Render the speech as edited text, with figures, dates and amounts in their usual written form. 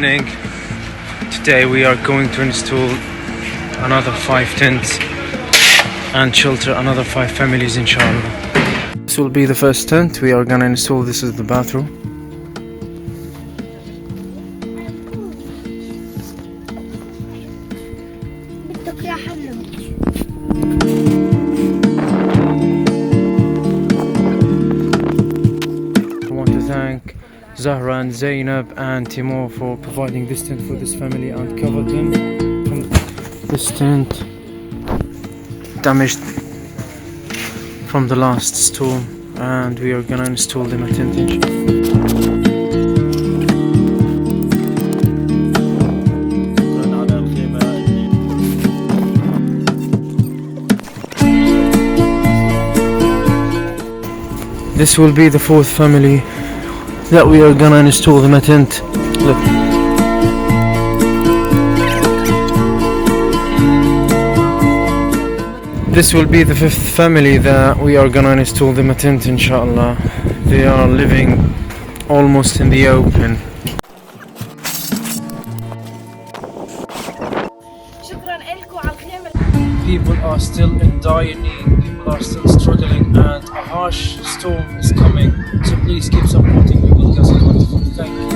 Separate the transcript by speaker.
Speaker 1: morning. Today we are going to install another 5 tents and shelter another 5 families, inshallah. This will be the first tent we are gonna install. This is the bathroom. I want to thank Zahra and Zainab and Timur for providing this tent for this family and covered them from this tent damaged from the last storm, and we are gonna install them a tent. This will be the 4th family that we are gonna install them a tent. Look. This will be the 5th family that we are gonna install them a tent, inshallah. They are living almost in the open. People are still in dire need, people are still struggling, and a harsh storm is coming. So please keep supporting people, Gaza. Thank you.